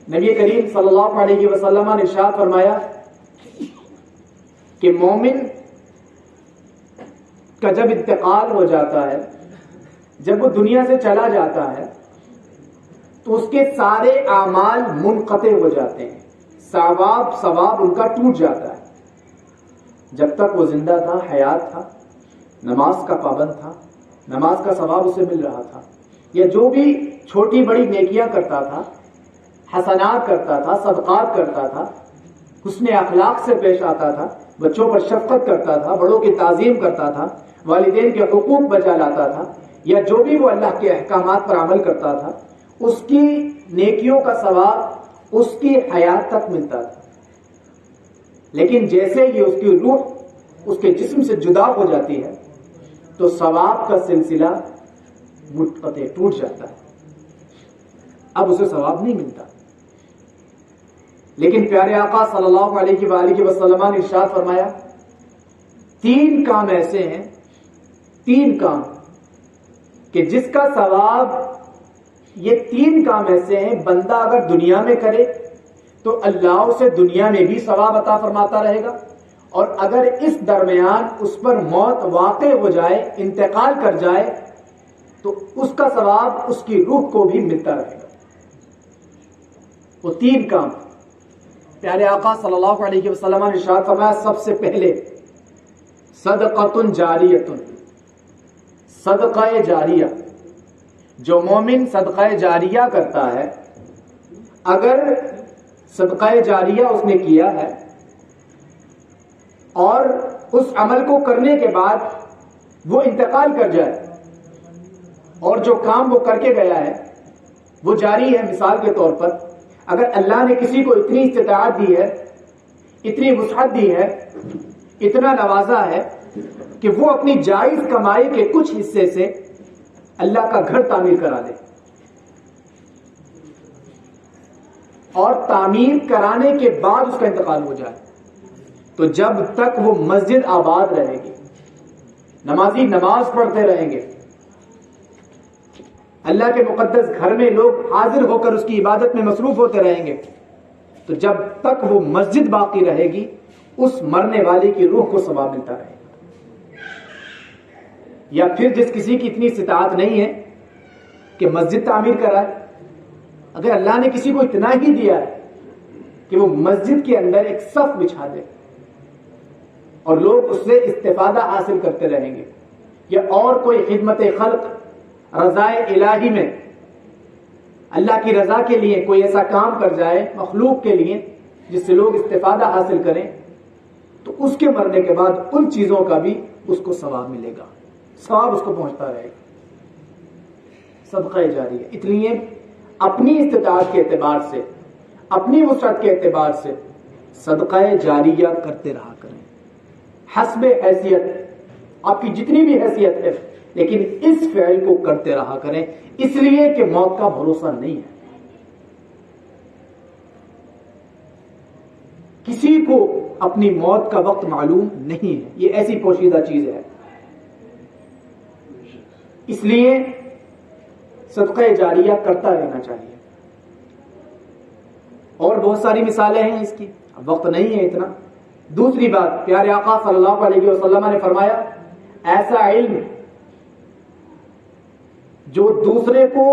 نبی کریم صلی اللہ علیہ وسلم نے ارشاد فرمایا کہ مومن کا جب انتقال ہو جاتا ہے، جب وہ دنیا سے چلا جاتا ہے، تو اس کے سارے اعمال منقطع ہو جاتے ہیں، ثواب ان کا ٹوٹ جاتا ہے۔ جب تک وہ زندہ تھا، حیات تھا، نماز کا پابند تھا، نماز کا ثواب اسے مل رہا تھا، یا جو بھی چھوٹی بڑی نیکیاں کرتا تھا، حسنات کرتا تھا، صدقات کرتا تھا، حسن اخلاق سے پیش آتا تھا، بچوں پر شفقت کرتا تھا، بڑوں کی تعظیم کرتا تھا، والدین کے حقوق بجا لاتا تھا، یا جو بھی وہ اللہ کے احکامات پر عمل کرتا تھا، اس کی نیکیوں کا ثواب اس کی حیات تک ملتا تھا۔ لیکن جیسے ہی اس کی روح اس کے جسم سے جدا ہو جاتی ہے تو ثواب کا سلسلہ منقطع ٹوٹ جاتا ہے، اب اسے ثواب نہیں ملتا۔ لیکن پیارے آقا صلی اللہ علیہ وآلہ وسلم نے ارشاد فرمایا، تین کام ایسے ہیں، تین کام کہ جس کا ثواب، یہ تین کام ایسے ہیں بندہ اگر دنیا میں کرے تو اللہ اسے دنیا میں بھی ثواب عطا فرماتا رہے گا، اور اگر اس درمیان اس پر موت واقع ہو جائے، انتقال کر جائے، تو اس کا ثواب اس کی روح کو بھی ملتا رہے گا۔ وہ تین کام پیارے آقا صلی اللہ علیہ وسلم نے ارشاد فرمایا، سب سے پہلے صدقۃ جاریۃ، صدقہ جاریہ۔ جو مومن صدقہ جاریہ کرتا ہے، اگر صدقہ جاریہ اس نے کیا ہے اور اس عمل کو کرنے کے بعد وہ انتقال کر جائے اور جو کام وہ کر کے گیا ہے وہ جاری ہے، مثال کے طور پر اگر اللہ نے کسی کو اتنی استطاعت دی ہے، اتنی وسعت دی ہے، اتنا نوازا ہے کہ وہ اپنی جائز کمائی کے کچھ حصے سے اللہ کا گھر تعمیر کرا دے، اور تعمیر کرانے کے بعد اس کا انتقال ہو جائے، تو جب تک وہ مسجد آباد رہے گی، نمازی نماز پڑھتے رہیں گے، اللہ کے مقدس گھر میں لوگ حاضر ہو کر اس کی عبادت میں مصروف ہوتے رہیں گے، تو جب تک وہ مسجد باقی رہے گی اس مرنے والے کی روح کو ثواب ملتا رہے گا۔ یا پھر جس کسی کی اتنی استطاعت نہیں ہے کہ مسجد تعمیر کرائے، اگر اللہ نے کسی کو اتنا ہی دیا ہے کہ وہ مسجد کے اندر ایک صف بچھا دے اور لوگ اس سے استفادہ حاصل کرتے رہیں گے، یا اور کوئی خدمت خلق، رضائے الہی میں اللہ کی رضا کے لیے کوئی ایسا کام کر جائے مخلوق کے لیے جس سے لوگ استفادہ حاصل کریں، تو اس کے مرنے کے بعد ان چیزوں کا بھی اس کو ثواب ملے گا، ثواب اس کو پہنچتا رہے گا۔ صدقہ جاریہ، اس لیے اپنی استطاعت کے اعتبار سے، اپنی وسعت کے اعتبار سے صدقہ جاریہ کرتے رہا کریں، حسب حیثیت، آپ کی جتنی بھی حیثیت ہے، لیکن اس فعل کو کرتے رہا کریں، اس لیے کہ موت کا بھروسہ نہیں ہے۔ کسی کو اپنی موت کا وقت معلوم نہیں ہے، یہ ایسی پوشیدہ چیز ہے، اس لیے صدقہ جاریہ کرتا رہنا چاہیے۔ اور بہت ساری مثالیں ہیں اس کی، اب وقت نہیں ہے اتنا۔ دوسری بات، پیارے آقا صلی اللہ علیہ وسلم نے فرمایا، ایسا علم جو دوسرے کو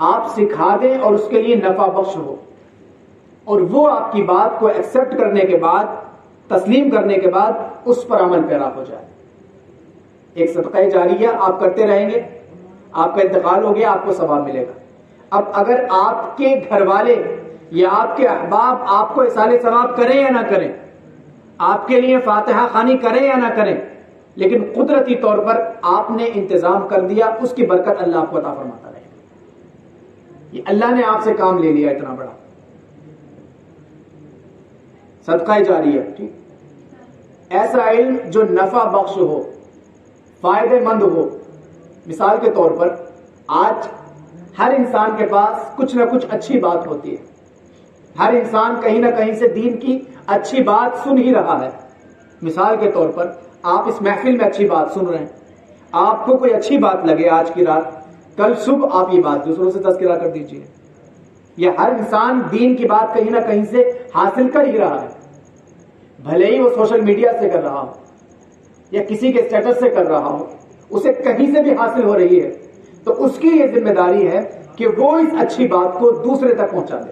آپ سکھا دیں اور اس کے لیے نفع بخش ہو، اور وہ آپ کی بات کو ایکسپٹ کرنے کے بعد، تسلیم کرنے کے بعد اس پر عمل پیرا ہو جائے، ایک صدقہ جاریہ آپ کرتے رہیں گے، آپ کا انتقال ہو گیا، آپ کو ثواب ملے گا۔ اب اگر آپ کے گھر والے یا آپ کے احباب آپ کو ایصال ثواب کریں یا نہ کریں، آپ کے لیے فاتحہ خوانی کریں یا نہ کریں، لیکن قدرتی طور پر آپ نے انتظام کر دیا، اس کی برکت اللہ آپ کو عطا فرماتا رہے گا۔ یہ اللہ نے آپ سے کام لے لیا اتنا بڑا، صدقہ جاریہ، ٹھیک، ایسا علم جو نفع بخش ہو، فائدے مند ہو۔ مثال کے طور پر آج ہر انسان کے پاس کچھ نہ کچھ اچھی بات ہوتی ہے، ہر انسان کہیں نہ کہیں سے دین کی اچھی بات سن ہی رہا ہے۔ مثال کے طور پر آپ اس محفل میں اچھی بات سن رہے ہیں، آپ کو کوئی اچھی بات لگے آج کی رات، کل صبح آپ یہ بات دوسروں سے تذکرہ کر دیجئے، یہ ہر انسان دین کی بات کہیں نہ کہیں سے حاصل کر ہی رہا ہے، بھلے ہی وہ سوشل میڈیا سے کر رہا ہو یا کسی کے اسٹیٹس سے کر رہا ہو، اسے کہیں سے بھی حاصل ہو رہی ہے، تو اس کی یہ ذمہ داری ہے کہ وہ اس اچھی بات کو دوسرے تک پہنچا دے۔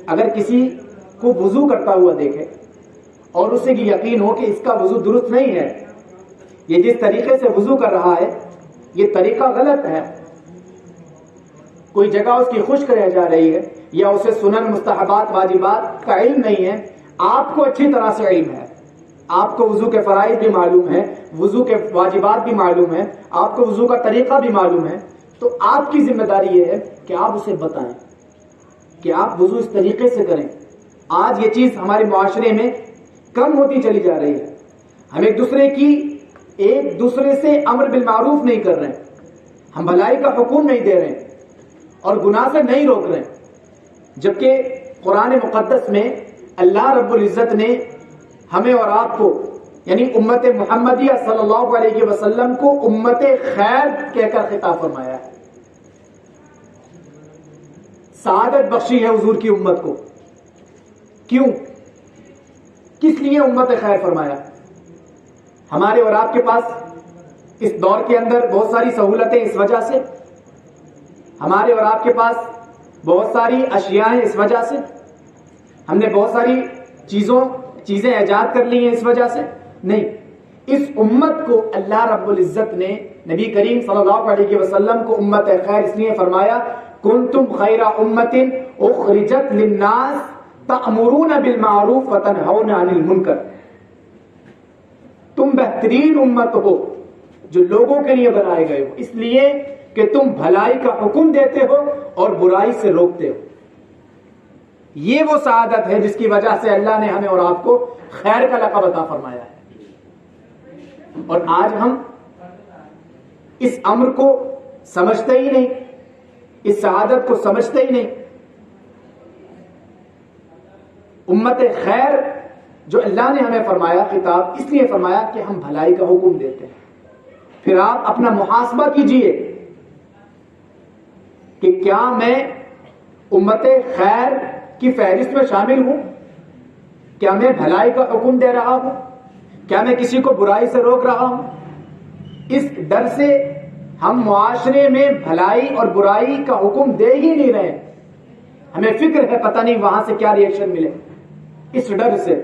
اگر کسی کو وضو کرتا ہوا دیکھے اور اسے یہ یقین ہو کہ اس کا وضو درست نہیں ہے، یہ جس طریقے سے وضو کر رہا ہے یہ طریقہ غلط ہے، کوئی جگہ اس کی خشک رہ جا رہی ہے، یا اسے سنن مستحبات واجبات کا علم نہیں ہے، آپ کو اچھی طرح سے علم ہے، آپ کو وضو کے فرائض بھی معلوم ہے، وضو کے واجبات بھی معلوم ہے، آپ کو وضو کا طریقہ بھی معلوم ہے، تو آپ کی ذمہ داری یہ ہے کہ آپ اسے بتائیں کہ آپ وضو اس طریقے سے کریں۔ آج یہ چیز ہمارے معاشرے میں کم ہوتی چلی جا رہی ہے، ہم ایک دوسرے سے امر بالمعروف نہیں کر رہے، ہم بھلائی کا حکم نہیں دے رہے اور گناہ سے نہیں روک رہے، جبکہ قرآن مقدس میں اللہ رب العزت نے ہمیں اور آپ کو یعنی امت محمدیہ صلی اللہ علیہ وسلم کو امت خیر کہہ کر خطاب فرمایا ہے، سعادت بخشی ہے حضور کی امت کو۔ کیوں؟ کس لیے امت خیر فرمایا؟ ہمارے اور آپ کے پاس اس دور کے اندر بہت ساری سہولتیں اس وجہ سے، ہمارے اور آپ کے پاس بہت ساری اشیاء ہیں اس وجہ سے، ہم نے بہت ساری چیزیں ایجاد کر لی ہیں اس وجہ سے؟ نہیں، اس امت کو اللہ رب العزت نے نبی کریم صلی اللہ علیہ وسلم کو امت خیر اس لیے فرمایا، کنتم خیر امت اخرجت للناس تأمرون بالمعروف وتنہون عن المنکر، تم بہترین امت ہو جو لوگوں کے لیے بنائے گئے ہو، اس لیے کہ تم بھلائی کا حکم دیتے ہو اور برائی سے روکتے ہو۔ یہ وہ سعادت ہے جس کی وجہ سے اللہ نے ہمیں اور آپ کو خیر کا لقب عطا فرمایا ہے، اور آج ہم اس امر کو سمجھتے ہی نہیں، اس سعادت کو سمجھتے ہی نہیں۔ امت خیر جو اللہ نے ہمیں فرمایا خطاب اس لیے فرمایا کہ ہم بھلائی کا حکم دیتے ہیں۔ پھر آپ اپنا محاسبہ کیجئے کہ کیا میں امت خیر کی فہرست میں شامل ہوں؟ کیا میں بھلائی کا حکم دے رہا ہوں؟ کیا میں کسی کو برائی سے روک رہا ہوں؟ اس ڈر سے ہم معاشرے میں بھلائی اور برائی کا حکم دے ہی نہیں رہے، ہمیں فکر ہے پتہ نہیں وہاں سے کیا ریئیکشن ملے، اس ڈر سے۔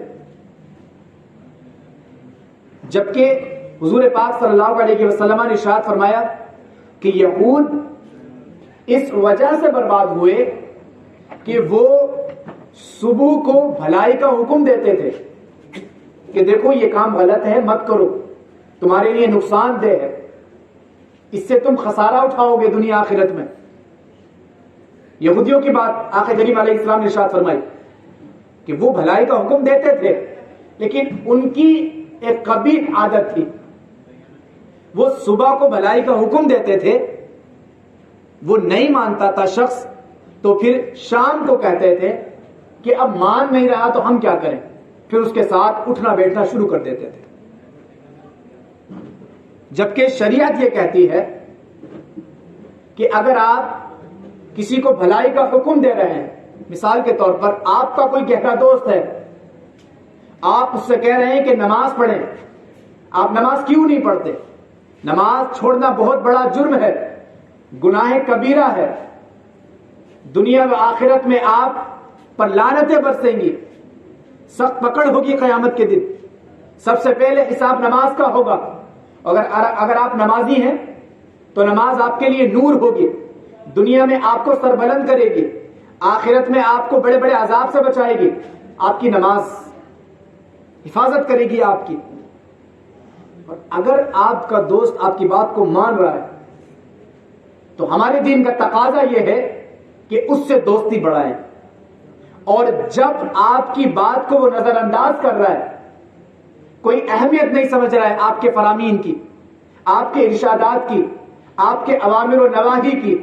جبکہ حضور پاک صلی اللہ علیہ وسلم نے ارشاد فرمایا کہ یہود اس وجہ سے برباد ہوئے کہ وہ صبح کو بھلائی کا حکم دیتے تھے کہ دیکھو یہ کام غلط ہے مت کرو، تمہارے لیے نقصان دہ ہے، اس سے تم خسارہ اٹھاؤ گے دنیا آخرت میں۔ یہودیوں کی بات آقا کریم علیہ السلام نے ارشاد فرمائی کہ وہ بھلائی کا حکم دیتے تھے، لیکن ان کی ایک قبیح عادت تھی، وہ صبح کو بھلائی کا حکم دیتے تھے، وہ نہیں مانتا تھا شخص تو پھر شام کو کہتے تھے کہ اب مان نہیں رہا تو ہم کیا کریں، پھر اس کے ساتھ اٹھنا بیٹھنا شروع کر دیتے تھے۔ جبکہ شریعت یہ کہتی ہے کہ اگر آپ کسی کو بھلائی کا حکم دے رہے ہیں، مثال کے طور پر آپ کا کوئی گہرا دوست ہے، آپ اس سے کہہ رہے ہیں کہ نماز پڑھیں، آپ نماز کیوں نہیں پڑھتے؟ نماز چھوڑنا بہت بڑا جرم ہے، گناہ کبیرہ ہے، دنیا و آخرت میں آپ پر لعنتیں برسیں گی، سخت پکڑ ہوگی قیامت کے دن، سب سے پہلے حساب نماز کا ہوگا۔ اگر آپ نمازی ہیں تو نماز آپ کے لیے نور ہوگی، دنیا میں آپ کو سربلند کرے گی، آخرت میں آپ کو بڑے بڑے عذاب سے بچائے گی، آپ کی نماز حفاظت کرے گی آپ کی۔ اور اگر آپ کا دوست آپ کی بات کو مان رہا ہے تو ہمارے دین کا تقاضا یہ ہے کہ اس سے دوستی بڑھائیں، اور جب آپ کی بات کو وہ نظر انداز کر رہا ہے، کوئی اہمیت نہیں سمجھ رہا ہے آپ کے فرامین کی، آپ کے ارشادات کی، آپ کے اوامر و نواہی کی،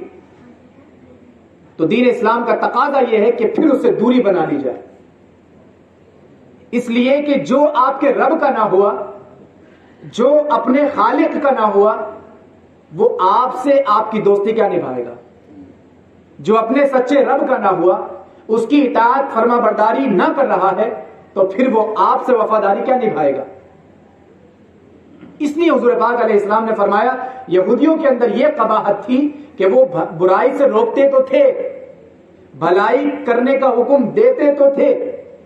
تو دین اسلام کا تقاضا یہ ہے کہ پھر اس سے دوری بنا لی جائے، اس لیے کہ جو آپ کے رب کا نہ ہوا، جو اپنے خالق کا نہ ہوا، وہ آپ سے آپ کی دوستی کیا نبھائے گا؟ جو اپنے سچے رب کا نہ ہوا، اس کی اطاعت فرما برداری نہ کر رہا ہے، تو پھر وہ آپ سے وفاداری کیا نبھائے گا؟ اس لیے حضور پاک علیہ السلام نے فرمایا یہودیوں کے اندر یہ قباحت تھی کہ وہ برائی سے روکتے تو تھے، بھلائی کرنے کا حکم دیتے تو تھے،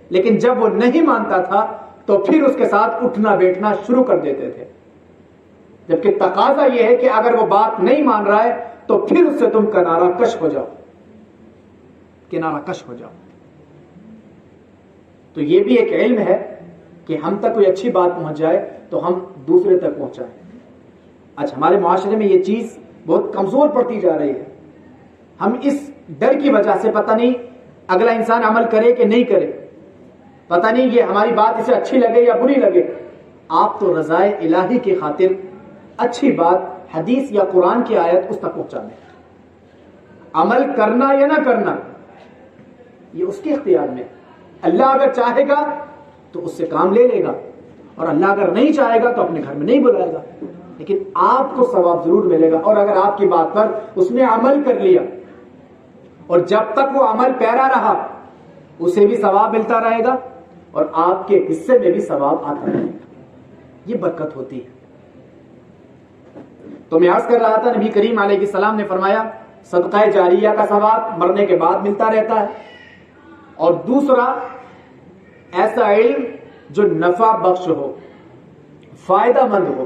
لیکن جب وہ نہیں مانتا تھا تو پھر اس کے ساتھ اٹھنا بیٹھنا شروع کر دیتے تھے، جبکہ تقاضا یہ ہے کہ اگر وہ بات نہیں مان رہا ہے تو پھر اس سے تم کنارہ کش ہو جاؤ، کنارہ کش ہو جاؤ۔ تو یہ بھی ایک علم ہے کہ ہم تک کوئی اچھی بات پہنچ جائے تو ہم دوسرے تک پہنچائیں۔ آج ہمارے معاشرے میں یہ چیز بہت کمزور پڑتی جا رہی ہے، ہم اس ڈر کی وجہ سے پتہ نہیں اگلا انسان عمل کرے کہ نہیں کرے، پتہ نہیں یہ ہماری بات اسے اچھی لگے یا بری لگے۔ آپ تو رضائے الہی کی خاطر اچھی بات حدیث یا قرآن کی آیت اس تک پہنچانے، عمل کرنا یا نہ کرنا یہ اس کے اختیار میں۔ اللہ اگر چاہے گا تو اس سے کام لے لے گا، اور اللہ اگر نہیں چاہے گا تو اپنے گھر میں نہیں بلائے گا، لیکن آپ کو ثواب ضرور ملے گا۔ اور اگر آپ کی بات پر اس نے عمل کر لیا اور جب تک وہ عمل پیرا رہا اسے بھی ثواب ملتا رہے گا اور آپ کے حصے میں بھی ثواب آتا رہے گا، یہ برکت ہوتی ہے۔ تو میں عرض کر رہا تھا نبی کریم علیہ السلام نے فرمایا صدقہ جاریہ کا ثواب مرنے کے بعد ملتا رہتا ہے، اور دوسرا ایسا علم جو نفع بخش ہو، فائدہ مند ہو۔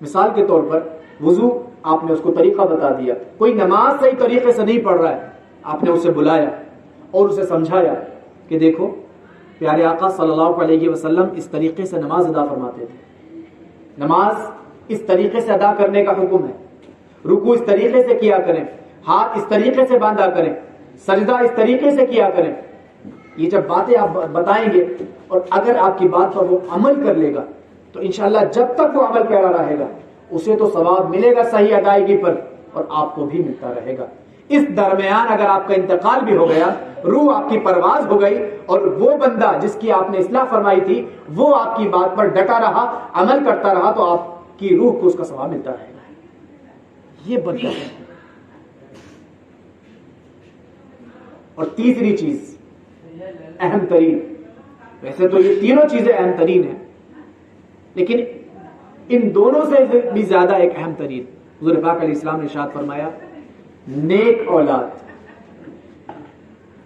مثال کے طور پر وضو، آپ نے اس کو طریقہ بتا دیا، کوئی نماز صحیح طریقے سے نہیں پڑھ رہا ہے، آپ نے اسے بلایا اور اسے سمجھایا کہ دیکھو پیارے آقا صلی اللہ علیہ وسلم اس طریقے سے نماز ادا فرماتے تھے، نماز اس طریقے سے ادا کرنے کا حکم ہے، رکوع اس طریقے سے کیا کریں، ہاتھ اس طریقے سے باندھا کریں، سجدہ اس طریقے سے کیا کریں۔ یہ جب باتیں آپ بتائیں گے اور اگر آپ کی بات پر وہ عمل کر لے گا تو انشاءاللہ جب تک وہ عمل پیرا رہے گا اسے تو ثواب ملے گا صحیح ادائیگی پر، اور آپ کو بھی ملتا رہے گا۔ اس درمیان اگر آپ کا انتقال بھی ہو گیا، روح آپ کی پرواز ہو گئی، اور وہ بندہ جس کی آپ نے اصلاح فرمائی تھی وہ آپ کی بات پر ڈٹا رہا، عمل کرتا رہا، تو آپ کی روح کو اس کا ثواب ملتا رہے گا۔ یہ برکت ہے۔ اور تیسری چیز اہم ترین، ویسے تو یہ تینوں چیزیں اہم ترین ہیں، لیکن ان دونوں سے بھی زیادہ ایک اہم ترین، حضور پاک علیہ السلام نے ارشاد فرمایا نیک اولاد،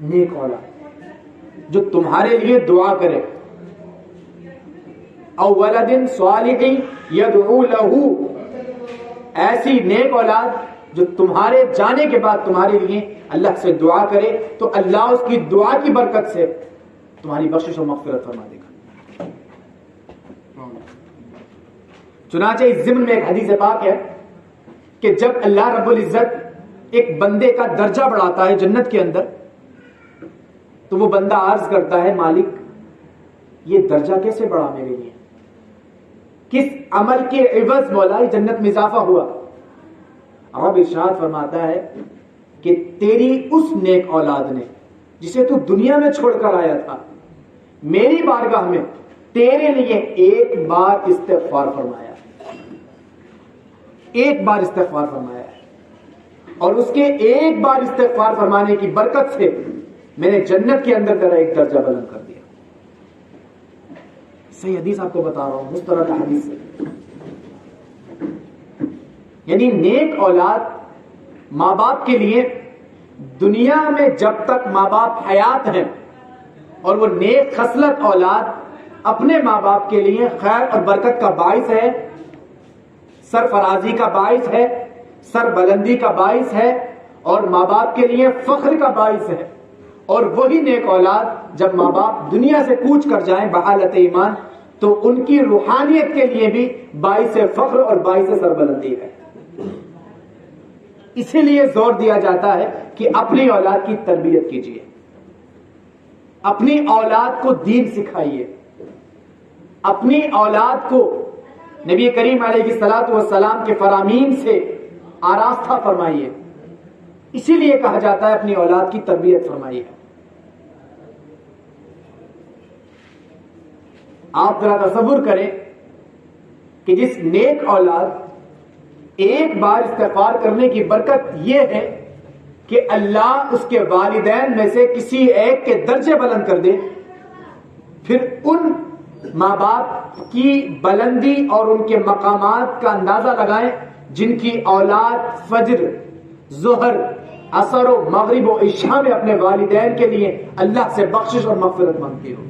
نیک اولاد جو تمہارے لیے دعا کرے، او ولد صالح یدعو لہ، ایسی نیک اولاد جو تمہارے جانے کے بعد تمہارے لیے اللہ سے دعا کرے تو اللہ اس کی دعا کی برکت سے تمہاری بخشش و مغفرت فرما دے گا۔ چنانچہ اس ضمن میں ایک حدیث پاک ہے کہ جب اللہ رب العزت ایک بندے کا درجہ بڑھاتا ہے جنت کے اندر تو وہ بندہ عرض کرتا ہے مالک یہ درجہ کیسے بڑھا میرے لیے، کس عمل کے عوض مولا جنت میں اضافہ ہوا؟ رب ارشاد فرماتا ہے کہ تیری اس نیک اولاد نے جسے تو دنیا میں چھوڑ کر آیا تھا میری بارگاہ میں تیرے لیے ایک بار استغفار فرمایا، ایک بار استغفار فرمایا ہے، اور اس کے ایک بار استغفار فرمانے کی برکت سے میں نے جنت کے اندر تیرا ایک درجہ بلند کر دیا۔ صحیح حدیث آپ کو بتا رہا ہوں، مسترد حدیث سے۔ یعنی نیک اولاد ماں باپ کے لیے دنیا میں جب تک ماں باپ حیات ہیں، اور وہ نیک خصلت اولاد اپنے ماں باپ کے لیے خیر اور برکت کا باعث ہے، سرفرازی کا باعث ہے، سر بلندی کا باعث ہے، اور ماں باپ کے لیے فخر کا باعث ہے۔ اور وہی نیک اولاد جب ماں باپ دنیا سے کوچ کر جائیں بحالت ایمان تو ان کی روحانیت کے لیے بھی باعث فخر اور باعث سربلندی ہے۔ اسی لیے زور دیا جاتا ہے کہ اپنی اولاد کی تربیت کیجیے، اپنی اولاد کو دین سکھائیے، اپنی اولاد کو نبی کریم علیہ الصلوۃ والسلام کے فرامین سے آراستہ فرمائیے۔ اسی لیے کہا جاتا ہے اپنی اولاد کی تربیت فرمائیے۔ آپ ذرا تصور کریں کہ جس نیک اولاد ایک بار استغفار کرنے کی برکت یہ ہے کہ اللہ اس کے والدین میں سے کسی ایک کے درجے بلند کر دے، پھر ان ماں باپ کی بلندی اور ان کے مقامات کا اندازہ لگائیں جن کی اولاد فجر، ظہر، عصر و مغرب و عشاء میں اپنے والدین کے لیے اللہ سے بخشش اور مغفرت مانگتی ہو۔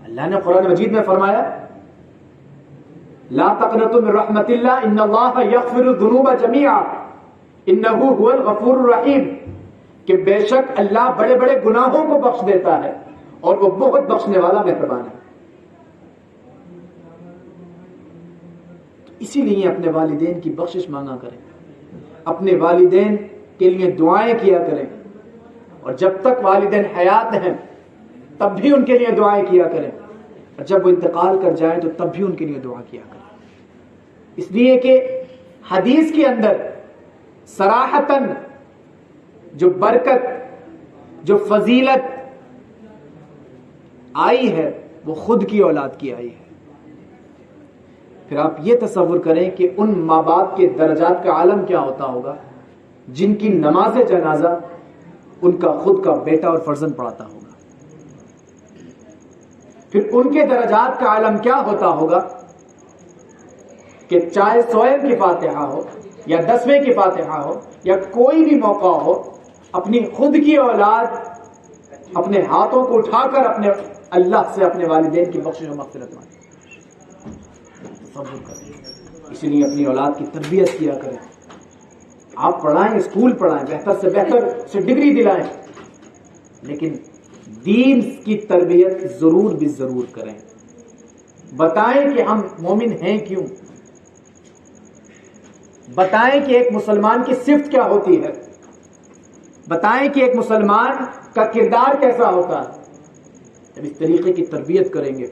اللہ نے قرآن مجید میں فرمایا لا تقنطوا من رحمت اللہ ان اللہ یغفر الذنوب جميعا انہ هو الغفور الرحیم، کہ بے شک اللہ بڑے بڑے گناہوں کو بخش دیتا ہے اور وہ بہت بخشنے والا مہربان ہے۔ اسی لیے اپنے والدین کی بخشش مانگا کریں، اپنے والدین کے لیے دعائیں کیا کریں، اور جب تک والدین حیات ہیں تب بھی ان کے لیے دعائیں کیا کریں، اور جب وہ انتقال کر جائیں تو تب بھی ان کے لیے دعا کیا کریں، اس لیے کہ حدیث کے اندر صراحتاً جو برکت، جو فضیلت آئی ہے وہ خود کی اولاد کی آئی ہے۔ پھر آپ یہ تصور کریں کہ ان ماں باپ کے درجات کا عالم کیا ہوتا ہوگا جن کی نماز جنازہ ان کا خود کا بیٹا اور فرزند پڑھاتا ہوگا، پھر ان کے درجات کا عالم کیا ہوتا ہوگا کہ چاہے سوئم کی فاتحہ ہو یا 10ویں کی فاتحہ ہو یا کوئی بھی موقع ہو، اپنی خود کی اولاد اپنے ہاتھوں کو اٹھا کر اپنے اللہ سے اپنے والدین کی بخشش و مغفرت مانگے۔ اسی لیے اپنی اولاد کی تربیت کیا کریں، آپ پڑھائیں، اسکول پڑھائیں، بہتر سے بہتر سے ڈگری دلائیں، لیکن دین کی تربیت ضرور بھی ضرور کریں، بتائیں کہ ہم مومن ہیں کیوں، بتائیں کہ ایک مسلمان کی صفت کیا ہوتی ہے، بتائیں کہ ایک مسلمان کا کردار کیسا ہوتا ہے۔ جب اس طریقے کی تربیت کریں گے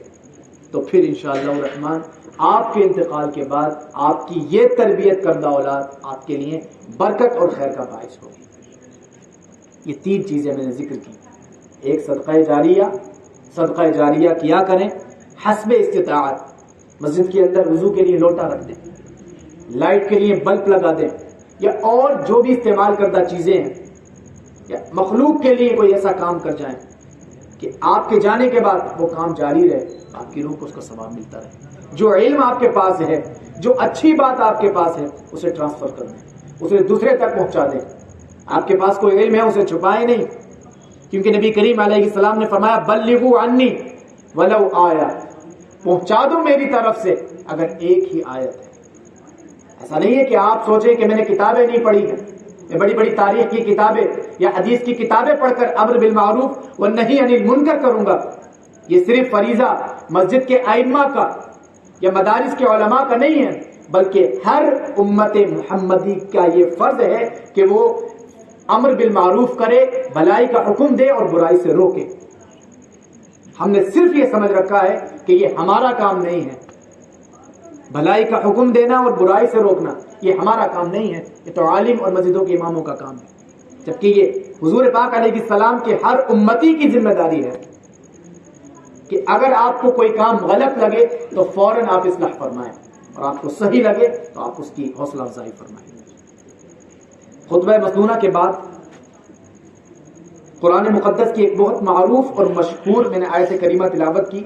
تو پھر انشاءاللہ الرحمن آپ کے انتقال کے بعد آپ کی یہ تربیت کردہ اولاد آپ کے لیے برکت اور خیر کا باعث ہوگی۔ یہ 3 چیزیں میں نے ذکر کی، ایک صدقہ جاریہ، صدقہ جاریہ کیا کریں حسب استطاعت، مسجد کے اندر وضو کے لیے لوٹا رکھ دیں، لائٹ کے لیے بلب لگا دیں، یا اور جو بھی استعمال کردہ چیزیں ہیں، یا مخلوق کے لیے کوئی ایسا کام کر جائیں کہ آپ کے جانے کے بعد وہ کام جاری رہے، آپ کی روح کو اس کا ثواب ملتا رہے۔ جو علم آپ کے پاس ہے، جو اچھی بات آپ کے پاس ہے، اسے ٹرانسفر کر دیں، اسے دوسرے تک پہنچا دیں۔ آپ کے پاس کوئی علم ہے اسے چھپائیں نہیں، کیونکہ نبی کریم علیہ السلام نے فرمایا بلغوا عنی ولو آیا، پہنچا دو میری طرف سے اگر ایک ہی آیت ہے۔ ایسا نہیں ہے کہ آپ سوچیں کہ میں نے کتابیں نہیں پڑھی ہیں، میں بڑی بڑی تاریخ کی کتابیں یا حدیث کی کتابیں پڑھ کر امر بالمعروف والنہی عن المنکر کروں گا۔ یہ صرف فریضہ مسجد کے ائمہ کا یا مدارس کے علماء کا نہیں ہے، بلکہ ہر امت محمدی کا یہ فرض ہے کہ وہ امر بالمعروف کرے، بھلائی کا حکم دے اور برائی سے روکے۔ ہم نے صرف یہ سمجھ رکھا ہے کہ یہ ہمارا کام نہیں ہے، بھلائی کا حکم دینا اور برائی سے روکنا یہ ہمارا کام نہیں ہے، یہ تو عالم اور مسجدوں کے اماموں کا کام ہے، جبکہ یہ حضور پاک علیہ السلام کے ہر امتی کی ذمہ داری ہے کہ اگر آپ کو کوئی کام غلط لگے تو فوراً آپ اصلاح فرمائیں، اور آپ کو صحیح لگے تو آپ اس کی حوصلہ افزائی فرمائیں۔ خطبہ مسنونہ کے بعد قرآن مقدس کی ایک بہت معروف اور مشہور میں نے آیت کریمہ تلاوت کی۔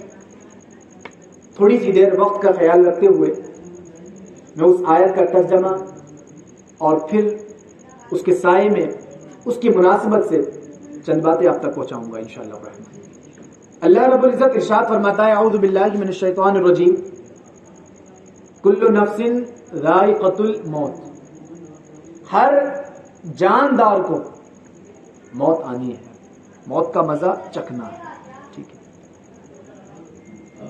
تھوڑی سی دیر وقت کا خیال رکھتے ہوئے میں اس آیت کا ترجمہ اور پھر اس کے سائے میں اس کی مناسبت سے چند باتیں آپ تک پہنچاؤں گا انشاءاللہ الرحمن۔ اللہ رب العزت ارشاد فرماتا ہے اعوذ باللہ من الشیطان الرجیم کل نفس ذائقۃ الموت، ہر جاندار کو موت آنی ہے، موت کا مزہ چکھنا ہے، ٹھیک ہے۔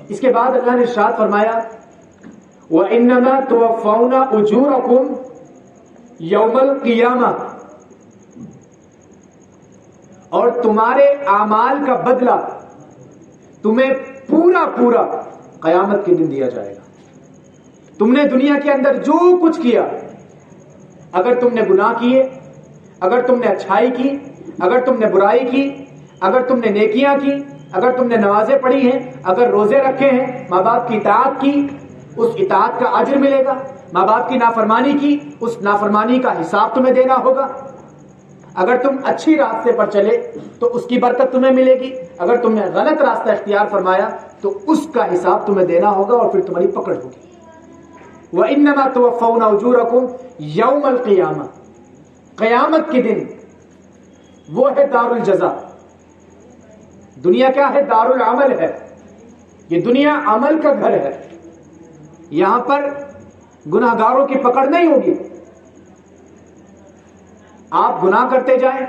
اس کے بعد اللہ نے ارشاد فرمایا وَإِنَّمَا تُوَفَّوْنَ أُجُورَكُمْ يَوْمَ الْقِيَامَةِ، اور تمہارے اعمال کا بدلہ تمہیں پورا پورا قیامت کے دن دیا جائے گا۔ تم نے دنیا کے اندر جو کچھ کیا، اگر تم نے گناہ کیے، اگر تم نے اچھائی کی، اگر تم نے برائی کی، اگر تم نے نیکیاں کی، اگر تم نے نمازیں پڑھی ہیں، اگر روزے رکھے ہیں، ماں باپ کی اطاعت کی، اس اطاعت کا اجر ملے گا۔ ماں باپ کی نافرمانی کی، اس نافرمانی کا حساب تمہیں دینا ہوگا. اگر تم اچھی راستے پر چلے تو اس کی برکت تمہیں ملے گی، اگر تم نے غلط راستہ اختیار فرمایا تو اس کا حساب تمہیں دینا ہوگا اور پھر تمہاری پکڑ ہوگی. وَإِنَّمَا تُوَفَّوْنَ أُجُورَكُمْ يَوْمَ الْقِيَامَةِ، قیامت کے دن وہ ہے دار الجزا. دنیا کیا ہے؟ دار العمل ہے. یہ دنیا عمل کا گھر ہے. یہاں پر گناہ گاروں کی پکڑ نہیں ہوگی. آپ گناہ کرتے جائیں،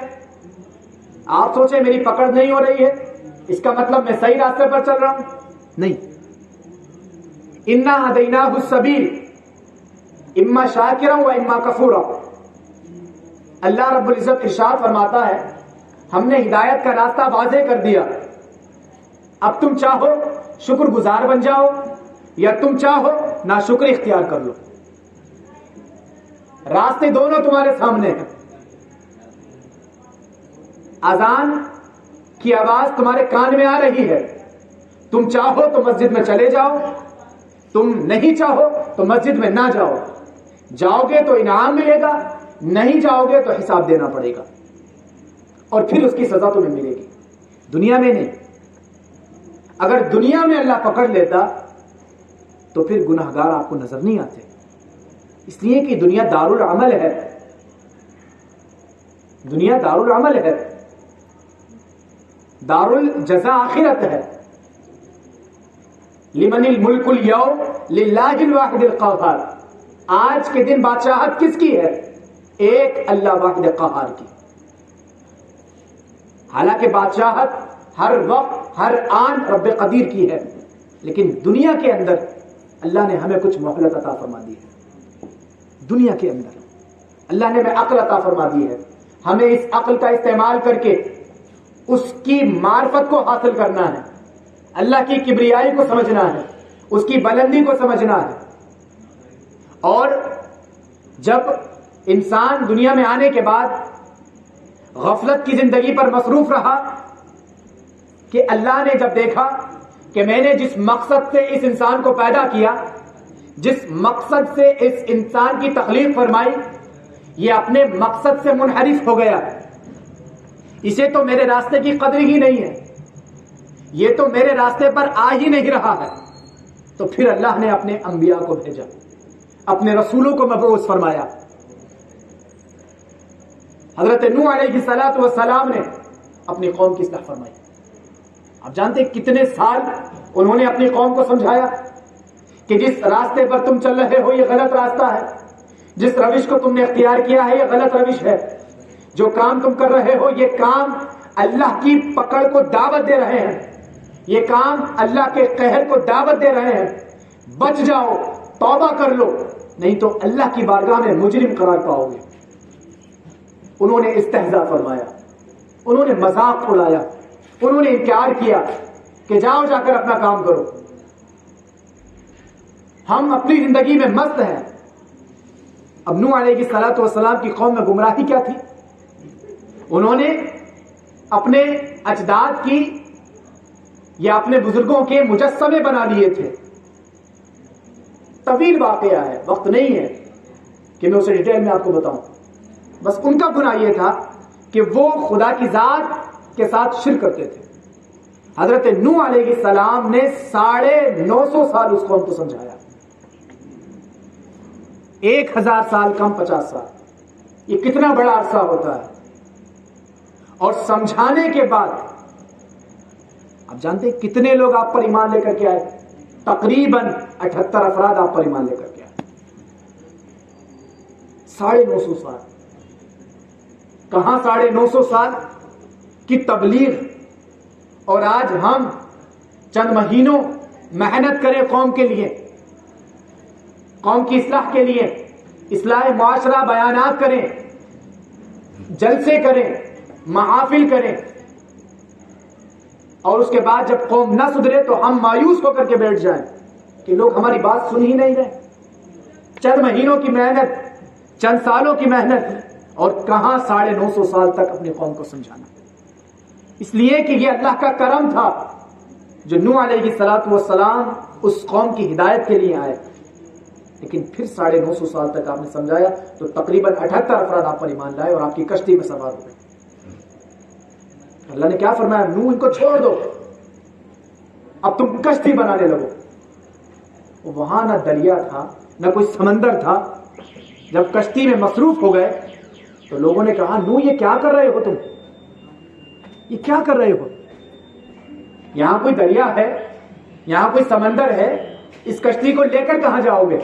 آپ سوچیں میری پکڑ نہیں ہو رہی ہے، اس کا مطلب میں صحیح راستے پر چل رہا ہوں. نہیں. اِنَّا هَدَيْنَاهُ السَّبِيلَ اِمَّا شَاكِرًا وَإِمَّا كَفُورًا. اللہ رب العزت ارشاد فرماتا ہے ہم نے ہدایت کا راستہ واضح کر دیا، اب تم چاہو شکر گزار بن جاؤ یا تم چاہو ناشکر اختیار کر لو. راستے دونوں تمہارے سامنے ہیں. اذان کی آواز تمہارے کان میں آ رہی ہے، تم چاہو تو مسجد میں چلے جاؤ، تم نہیں چاہو تو مسجد میں نہ جاؤ. جاؤ گے تو انعام ملے گا، نہیں جاؤ گے تو حساب دینا پڑے گا اور پھر اس کی سزا تمہیں ملے گی. دنیا میں نہیں. اگر دنیا میں اللہ پکڑ لیتا تو پھر گناہگار آپ کو نظر نہیں آتے، اس لیے کہ دنیا دار العمل ہے. دنیا دار العمل ہے، دار الجزا آخرت ہے. لمن الملک اليوم للہ الواحد القہار. آج کے دن بادشاہت کس کی ہے؟ ایک اللہ واحد قہار کی. حالانکہ بادشاہت ہر وقت ہر آن رب قدیر کی ہے، لیکن دنیا کے اندر اللہ نے ہمیں کچھ مہلت عطا فرما دی ہے. دنیا کے اندر اللہ نے ہمیں عقل عطا فرما دی ہے. ہمیں اس عقل کا استعمال کر کے اس کی معرفت کو حاصل کرنا ہے، اللہ کی کبریائی کو سمجھنا ہے، اس کی بلندی کو سمجھنا ہے. اور جب انسان دنیا میں آنے کے بعد غفلت کی زندگی پر مصروف رہا کہ اللہ نے جب دیکھا کہ میں نے جس مقصد سے اس انسان کو پیدا کیا، جس مقصد سے اس انسان کی تخلیق فرمائی، یہ اپنے مقصد سے منحرف ہو گیا، اسے تو میرے راستے کی قدر ہی نہیں ہے، یہ تو میرے راستے پر آ ہی نہیں رہا ہے. تو پھر اللہ نے اپنے انبیاء کو بھیجا، اپنے رسولوں کو مبعوث فرمایا. حضرت نوح علیہ السلام نے اپنی قوم کی اصلاح فرمائی. آپ جانتے ہیں کتنے سال انہوں نے اپنی قوم کو سمجھایا کہ جس راستے پر تم چل رہے ہو یہ غلط راستہ ہے، جس روش کو تم نے اختیار کیا ہے یہ غلط روش ہے، جو کام تم کر رہے ہو یہ کام اللہ کی پکڑ کو دعوت دے رہے ہیں، یہ کام اللہ کے قہر کو دعوت دے رہے ہیں. بچ جاؤ، توبہ کر لو، نہیں تو اللہ کی بارگاہ میں مجرم قرار پاؤ گے. انہوں نے استہزاء فرمایا، انہوں نے مذاق اڑایا، انہوں نے انکار کیا کہ جاؤ جا کر اپنا کام کرو، ہم اپنی زندگی میں مست ہیں. اب نوح علیہ السلام کی قوم میں گمراہی کیا تھی؟ انہوں نے اپنے اجداد کی یا اپنے بزرگوں کے مجسمے بنا لیے تھے. طویل واقعہ ہے، وقت نہیں ہے کہ میں اسے ڈیٹیل میں آپ کو بتاؤں. بس ان کا گناہ یہ تھا کہ وہ خدا کی ذات کے ساتھ شرک کرتے تھے. حضرت نوح علیہ السلام نے 950 سال اس قوم کو سمجھایا. 1000 سال کم 50 سال، یہ کتنا بڑا عرصہ ہوتا ہے. اور سمجھانے کے بعد آپ جانتے ہیں کتنے لوگ آپ پر ایمان لے کر کے آئے؟ تقریباً 78 افراد آپ پر ایمان لے کر کے آئے. 950 سال. کہاں 950 سال کی تبلیغ، اور آج ہم چند مہینوں محنت کریں قوم کے لیے، قوم کی اصلاح کے لیے، اصلاح معاشرہ بیانات کریں، جلسے کریں، محافل کریں، اور اس کے بعد جب قوم نہ سدھرے تو ہم مایوس ہو کر کے بیٹھ جائیں کہ لوگ ہماری بات سن ہی نہیں رہے. چند مہینوں کی محنت، چند سالوں کی محنت، اور کہاں 950 سال تک اپنی قوم کو سمجھانا. اس لیے کہ یہ اللہ کا کرم تھا جو نوح علیہ السلام اس قوم کی ہدایت کے لیے آئے. لیکن پھر 950 سال تک آپ نے سمجھایا تو تقریباً 78 افراد آپ پر ایمان لائے اور آپ کی کشتی میں سوار ہو گئے. اللہ نے کیا فرمایا؟ نوح ان کو چھوڑ دو، اب تم کشتی بنانے لگو. وہاں نہ دریا تھا نہ کوئی سمندر تھا. جب کشتی میں مصروف ہو گئے تو لوگوں نے کہا نوح یہ کیا کر رہے ہو تم، یہ کیا کر رہے ہو؟ یہاں کوئی دریا ہے، یہاں کوئی سمندر ہے، اس کشتی کو لے کر کہاں جاؤ گے؟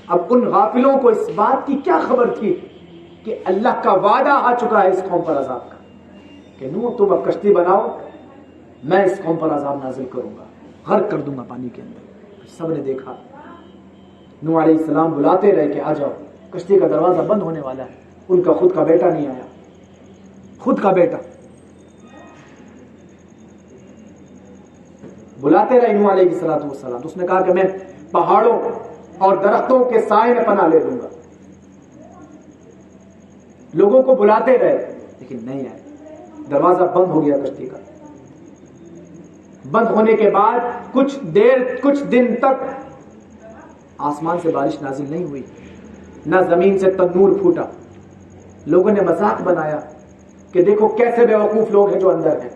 اب ان غافلوں کو اس بات کی کیا خبر تھی کہ اللہ کا وعدہ آ چکا ہے اس قوم پر عذاب کا، کہ نوح تم اب کشتی بناؤ، میں اس قوم پر عذاب نازل کروں گا، غرق کر دوں گا پانی کے اندر. سب نے دیکھا نوح علیہ السلام بلاتے رہے کہ آ جاؤ، کشتی کا دروازہ بند ہونے والا ہے. ان کا خود کا بیٹا نہیں آیا، خود کا بیٹا. بلاتے رہے نوح علیہ السلام. اس نے کہا کہ میں پہاڑوں اور درختوں کے سائے میں پناہ لے لوں گا. لوگوں کو بلاتے رہے لیکن نہیں آئے. دروازہ بند ہو گیا کشتی کا. بند ہونے کے بعد کچھ دن تک آسمان سے بارش نازل نہیں ہوئی، نہ زمین سے تنور پھوٹا. لوگوں نے مذاق بنایا کہ دیکھو کیسے بیوقوف لوگ ہیں جو اندر ہیں،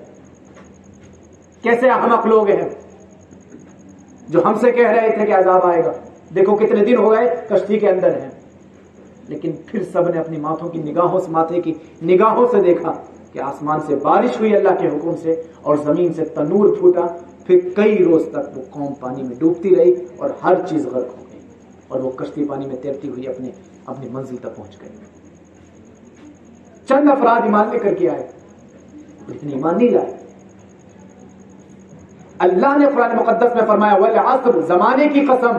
کیسے احمق لوگ ہیں جو ہم سے کہہ رہے تھے کہ عذاب آئے گا. دیکھو کتنے دن ہو گئے کشتی کے اندر ہیں. لیکن پھر سب نے اپنی ماتھوں کی ماتھے کی نگاہوں سے دیکھا کہ آسمان سے بارش ہوئی اللہ کے حکم سے اور زمین سے تنور پھوٹا. پھر کئی روز تک وہ قوم پانی میں ڈوبتی رہی اور ہر چیز غرق ہو گئی اور وہ کشتی پانی میں تیرتی ہوئی اپنی منزل تک پہنچ گئی. چند افراد ایمان لے کر کے آئے، لیکن ایمان نہیں لائے. اللہ نے قرآن مقدس میں فرمایا والعصر، زمانے کی قسم،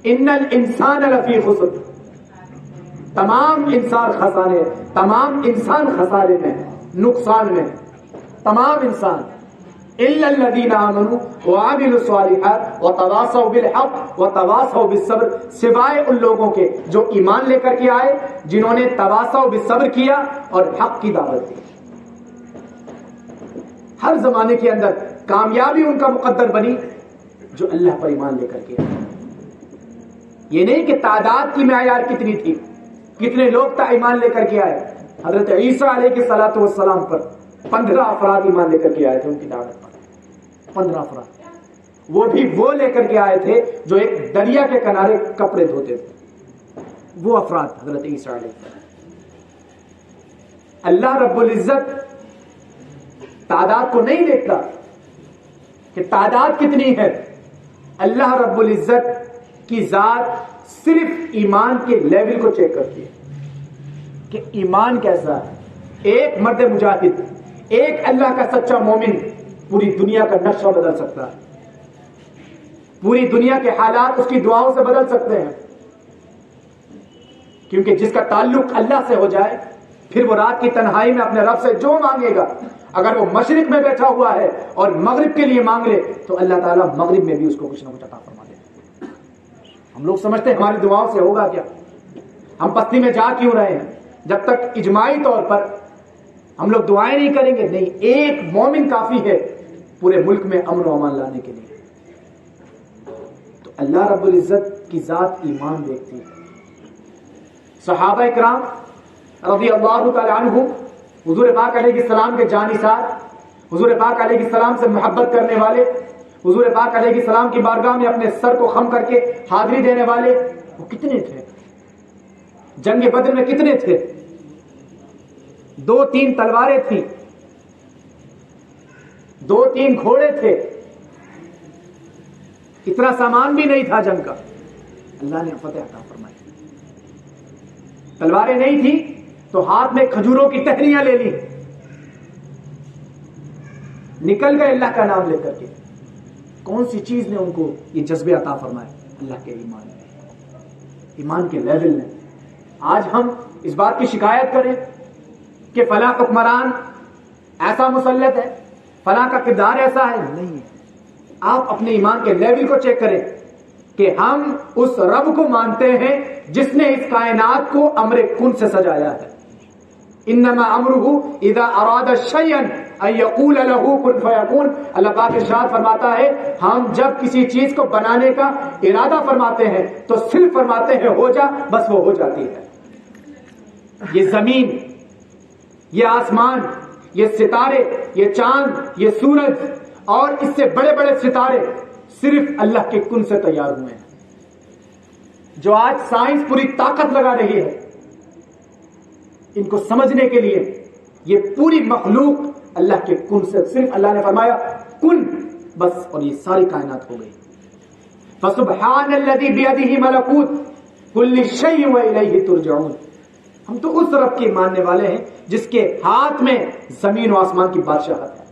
ان الانسان لفی خسر، تمام انسان خسارے میں، نقصان میں، تمام انسان، الا الذین آمنوا وعملوا الصالحات وتواصوا بالحق وتواصوا بالصبر، سوائے ان لوگوں کے جو ایمان لے کر کے آئے، جنہوں نے تواصوا بالصبر کیا اور حق کی دعوت دی. ہر زمانے کے اندر کامیابی ان کا مقدر بنی جو اللہ پر ایمان لے کر کے آئے. یہ نہیں کہ تعداد کی معیار کتنی تھی، کتنے لوگ تا ایمان لے کر کے آئے. حضرت عیسیٰ علیہ السلام پر 15 افراد ایمان لے کر کے آئے تھے ان کی دعوت پر. 15 افراد، وہ بھی وہ لے کر کے آئے تھے جو ایک دریا کے کنارے کپڑے دھوتے تھے. وہ افراد حضرت عیسیٰ علیہ السلام. اللہ رب العزت تعداد کو نہیں دیکھتا کہ تعداد کتنی ہے. اللہ رب العزت کی ذات صرف ایمان کے لیول کو چیک کرتی ہے کہ ایمان کیسا ہے. ایک مرد مجاہد، ایک اللہ کا سچا مومن پوری دنیا کا نقشہ بدل سکتا ہے. پوری دنیا کے حالات اس کی دعاؤں سے بدل سکتے ہیں، کیونکہ جس کا تعلق اللہ سے ہو جائے پھر وہ رات کی تنہائی میں اپنے رب سے جو مانگے گا، اگر وہ مشرق میں بیٹھا ہوا ہے اور مغرب کے لیے مانگ لے تو اللہ تعالیٰ مغرب میں بھی اس کو کچھ نہ کچھ عطا فرما دے. ہم لوگ سمجھتے ہیں ہماری دعاؤں سے ہوگا کیا، ہم پستی میں جا کیوں رہے ہیں جب تک اجماعی طور پر ہم لوگ دعائیں نہیں کریں گے. نہیں، ایک مومن کافی ہے پورے ملک میں امن و امان لانے کے لیے. تو اللہ رب العزت کی ذات ایمان دیکھتی ہے. صحابہ کرام رضی اللہ تعالی عنہم حضور پاک علیہ السلام کے جانثار، حضور پاک علیہ السلام سے محبت کرنے والے، حضور پاک علیہ السلام کی بارگاہ میں اپنے سر کو خم کر کے حاضری دینے والے، وہ کتنے تھے؟ جنگ بدر میں کتنے تھے؟ 2-3 تلواریں تھیں، 2-3 گھوڑے تھے، اتنا سامان بھی نہیں تھا جنگ کا. اللہ نے فتح عطا فرمائی. تلواریں نہیں تھی تو ہاتھ میں کھجوروں کی ٹہنیاں لے لی، نکل گئے اللہ کا نام لے کر کے. کون سی چیز نے ان کو یہ جذبے عطا فرمائے؟ اللہ کے ایمان میں، ایمان کے لیول میں. آج ہم اس بات کی شکایت کریں کہ فلاں حکمران ایسا مسلط ہے، فلاں کا کردار ایسا ہے، نہیں. آپ اپنے ایمان کے لیول کو چیک کریں کہ ہم اس رب کو مانتے ہیں جس نے اس کائنات کو امر کن سے سجایا ہے. انما امرہ اذا اراد شیئا ان یقول لہ کن فیکون. اللہ پاک ارشاد فرماتا ہے ہم جب کسی چیز کو بنانے کا ارادہ فرماتے ہیں تو صرف فرماتے ہیں ہو جا، بس وہ ہو جاتی ہے. یہ زمین، یہ آسمان، یہ ستارے، یہ چاند، یہ سورج اور اس سے بڑے بڑے ستارے صرف اللہ کے کن سے تیار ہوئے ہیں. جو آج سائنس پوری طاقت لگا رہی ہے ان کو سمجھنے کے لیے، یہ پوری مخلوق اللہ کے کن سے، صرف اللہ نے فرمایا کن بس، اور یہ ساری کائنات ہو گئی. فسبحان الذی بیدہ ملکوت کل شیء والیہ ترجعون. ہم تو اس رب کے ماننے والے ہیں جس کے ہاتھ میں زمین و آسمان کی بادشاہت ہے.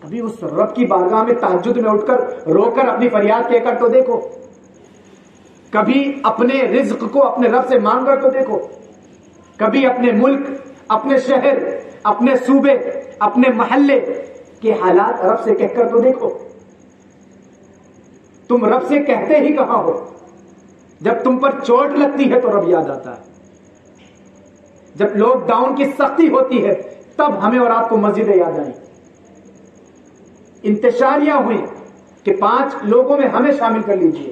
کبھی اس رب کی بارگاہ میں تہجد میں اٹھ کر رو کر اپنی فریاد کہہ کر تو دیکھو. کبھی اپنے رزق کو اپنے رب سے مانگ کر تو دیکھو. کبھی اپنے ملک، اپنے شہر، اپنے صوبے، اپنے محلے کے حالات رب سے کہہ کر تو دیکھو. تم رب سے کہتے ہی کہاں ہو؟ جب تم پر چوٹ لگتی ہے تو رب یاد آتا ہے. جب لاک ڈاؤن کی سختی ہوتی ہے تب ہمیں اور آپ کو مسجدیں یاد آئیں. انتشاریاں ہوئی کہ 5 لوگوں میں ہمیں شامل کر لیجئے،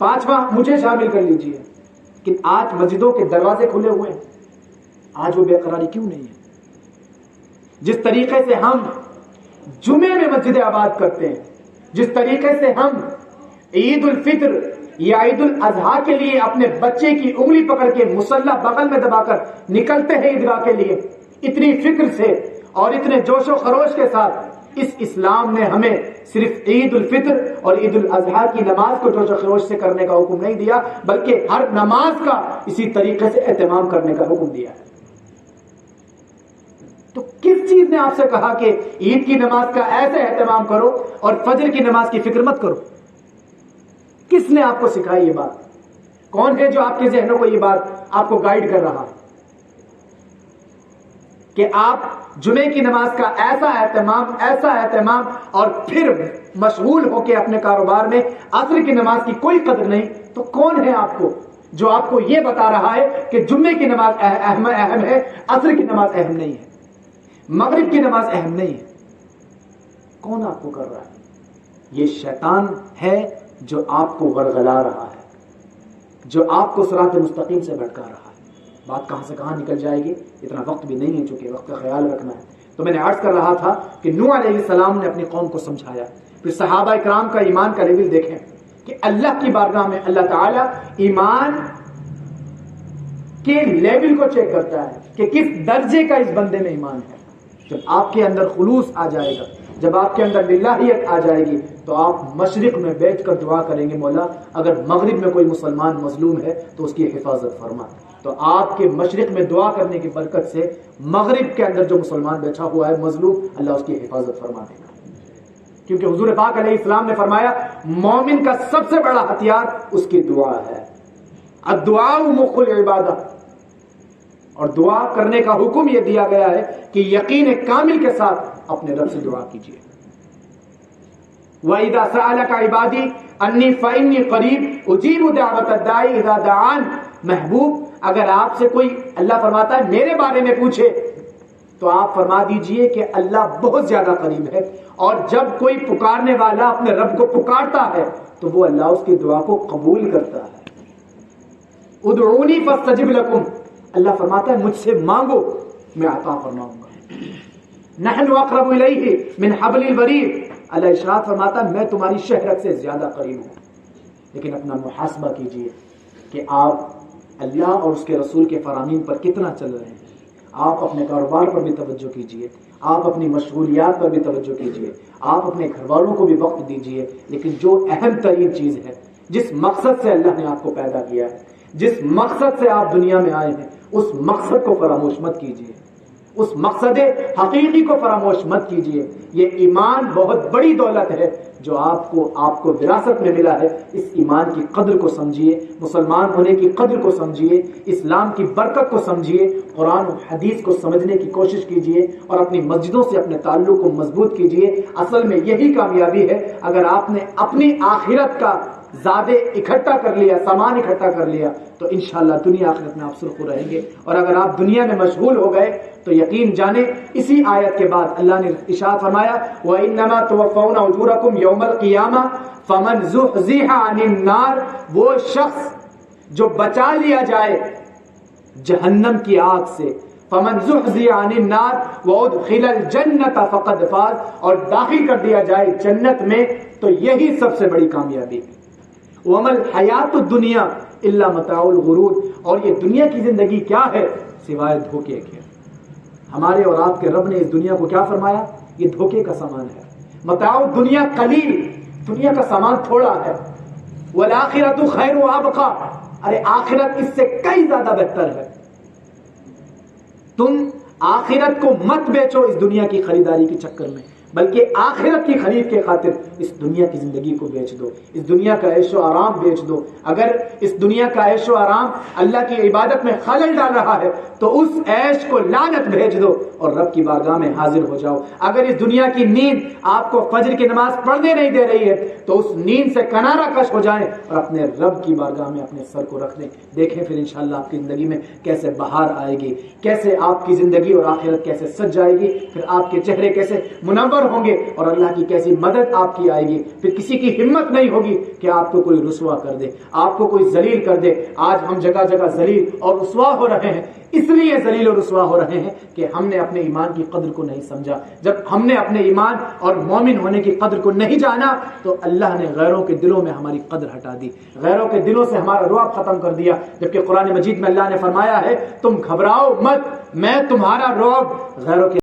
5واں مجھے شامل کر لیجئے. لیکن آج مسجدوں کے دروازے کھلے ہوئے ہیں. آج وہ بے قراری کیوں نہیں ہے؟ جس طریقے سے ہم جمعے میں مسجدیں آباد کرتے ہیں، جس طریقے سے ہم عید الفطر یا عید الاضحیٰ کے لیے اپنے بچے کی انگلی پکڑ کے مصلی بغل میں دبا کر نکلتے ہیں عیدگاہ کے لیے، اتنی فکر سے اور اتنے جوش و خروش کے ساتھ اس اسلام نے ہمیں صرف عید الفطر اور عید الاضحیٰ کی نماز کو جوش و خروش سے کرنے کا حکم نہیں دیا، بلکہ ہر نماز کا اسی طریقے سے اہتمام کرنے کا حکم دیا ہے. تو کس چیز نے آپ سے کہا کہ عید کی نماز کا ایسے اہتمام کرو اور فجر کی نماز کی فکر مت کرو؟ کس نے آپ کو سکھائی یہ بات؟ کون ہے جو آپ کے ذہنوں کو یہ بات آپ کو گائیڈ کر رہا ہے کہ آپ جمعے کی نماز کا ایسا اہتمام اور پھر مشغول ہو کے اپنے کاروبار میں عصر کی نماز کی کوئی قدر نہیں؟ تو کون ہے آپ کو جو آپ کو یہ بتا رہا ہے کہ جمعے کی نماز اہم ہے، عصر کی نماز اہم نہیں ہے، مغرب کی نماز اہم نہیں ہے؟ کون آپ کو کر رہا ہے؟ یہ شیطان ہے جو آپ کو ورغلا رہا ہے، جو آپ کو صراط مستقیم سے بھٹکا رہا ہے. بات کہاں سے کہاں نکل جائے گی، اتنا وقت بھی نہیں ہے، چونکہ وقت کا خیال رکھنا ہے. تو میں نے عرض کر رہا تھا کہ نوح علیہ السلام نے اپنی قوم کو سمجھایا. پھر صحابہ کرام کا ایمان کا لیول دیکھیں کہ اللہ کی بارگاہ میں اللہ تعالیٰ ایمان کے لیول کو چیک کرتا ہے کہ کس درجے کا اس بندے میں ایمان ہے. جب آپ کے اندر خلوص آ جائے گا، جب آپ کے اندر للہیت آ جائے گی، تو آپ مشرق میں بیٹھ کر دعا کریں گے مولا اگر مغرب میں کوئی مسلمان مظلوم ہے تو اس کی حفاظت فرما. تو آپ کے مشرق میں دعا کرنے کی برکت سے مغرب کے اندر جو مسلمان بیٹھا ہوا ہے مظلوم، اللہ اس کی حفاظت فرما دے گا. کیونکہ حضور پاک علیہ السلام نے فرمایا مومن کا سب سے بڑا ہتھیار اس کی دعا ہے. الدعاء مخ العبادہ. اور دعا کرنے کا حکم یہ دیا گیا ہے کہ یقین کامل کے ساتھ اپنے رب سے دعا کیجیے. وَإِذَا سَأَلَكَ عِبَادِي أَنِّي فَإِنِّي قَرِيبٌ أُجِيبُ دَعْوَةَ الدَّاعِ إِذَا دَعَانِ. محبوب اگر آپ سے کوئی، اللہ فرماتا ہے میرے بارے میں پوچھے تو آپ فرما دیجئے کہ اللہ بہت زیادہ قریب ہے، اور جب کوئی پکارنے والا اپنے رب کو پکارتا ہے تو وہ اللہ اس کی دعا کو قبول کرتا ہے. ادعونی فاستجب لکم. اللہ فرماتا ہے مجھ سے مانگو میں عطا فرماؤں گا. نحن اقرب الیہ من حبل الورید. اللہ ارشاد فرماتا ہے میں تمہاری شہرت سے زیادہ قریب ہوں. لیکن اپنا محاسبہ کیجئے کہ آپ اللہ اور اس کے رسول کے فرامین پر کتنا چل رہے ہیں. آپ اپنے کاروبار پر بھی توجہ کیجئے، آپ اپنی مشغولیات پر بھی توجہ کیجئے، آپ اپنے گھر والوں کو بھی وقت دیجئے. لیکن جو اہم ترین چیز ہے، جس مقصد سے اللہ نے آپ کو پیدا کیا ہے، جس مقصد سے آپ دنیا میں آئے ہیں، اس مقصد کو فراموش مت کیجئے، اس مقصد حقیقی کو فراموش مت کیجئے. یہ ایمان بہت بڑی دولت ہے جو آپ کو وراثت میں ملا ہے. اس ایمان کی قدر کو سمجھیے، مسلمان ہونے کی قدر کو سمجھیے، اسلام کی برکت کو سمجھیے، قرآن و حدیث کو سمجھنے کی کوشش کیجیے اور اپنی مسجدوں سے اپنے تعلق کو مضبوط کیجیے. اصل میں یہی کامیابی ہے. اگر آپ نے اپنی آخرت کا زیادہ اکٹھا کر لیا، سامان اکٹھا کر لیا، تو انشاءاللہ دنیا آخرت میں آپ سرخرو رہیں گے. اور اگر آپ دنیا میں مشغول ہو گئے تو یقین جانیں اسی آیت کے بعد اللہ نے ارشاد فرمایا وَإِنَّمَا تُوَفَّوْنَ أُجُورَكُمْ يَوْمَ الْقِيَامَةِ فَمَنْ زُحْزِحَ عَنِ النَّارِ، وہ شخص جو بچا لیا جائے جہنم کی آگ سے، فَمَنْ زُحْزِحَ عَنِ النَّارِ وَأُدْخِلَ الْجَنَّةَ فَقَدْ فَازَ، اور داخل کر دیا جائے جنت میں تو یہی سب سے بڑی کامیابی ہے. وَمَا الْحَيَاةُ الدُّنْيَا إِلَّا مَتَاعُ الْغُرُورِ، اور یہ دنیا کی زندگی کیا ہے سوائے دھوکے کے. ہمارے اور آپ کے رب نے اس دنیا کو کیا فرمایا؟ یہ دھوکے کا سامان ہے. متاع الدنیا قلیل، دنیا کا سامان تھوڑا ہے. والآخرۃ خیر وابقیٰ، ارے آخرت اس سے کئی زیادہ بہتر ہے. تم آخرت کو مت بیچو اس دنیا کی خریداری کے چکر میں، بلکہ آخرت کی خرید کے خاطر اس دنیا کی زندگی کو بیچ دو، اس دنیا کا عیش و آرام بیچ دو. اگر اس دنیا کا عیش و آرام اللہ کی عبادت میں خلل ڈال رہا ہے تو اس عیش کو لعنت بھیج دو اور رب کی بارگاہ میں حاضر ہو جاؤ. اگر اس دنیا کی نیند آپ کو فجر کی نماز پڑھنے نہیں دے رہی ہے تو اس نیند سے کنارہ کش ہو جائیں اور اپنے رب کی بارگاہ میں اپنے سر کو رکھ دیں. دیکھیں پھر انشاءاللہ آپ کی زندگی میں کیسے بہار آئے گی، کیسے آپ کی زندگی اور آخرت کیسے سج جائے گی، پھر آپ کے چہرے کیسے منور ہوں گے اور اللہ کی کیسی مدد آپ کی آئے گی. پھر کسی کی ہمت نہیں ہوگی کہ آپ کو کوئی رسوا کر دے، آپ کو کوئی ذلیل کر دے. آج ہم جگہ جگہ ذلیل اور رسوا ہو رہے ہیں، اس لیے ذلیل اور رسوا ہو رہے ہیں کہ ہم نے اپنے ایمان کی قدر کو نہیں سمجھا. جب ہم نے اپنے ایمان اور مومن ہونے کی قدر کو نہیں جانا تو اللہ نے غیروں کے دلوں میں ہماری قدر ہٹا دی، غیروں کے دلوں سے ہمارا رعب ختم کر دیا. جبکہ قرآن مجید میں اللہ نے فرمایا ہے تم گھبراؤ مت، میں تمہارا رعب غیروں کے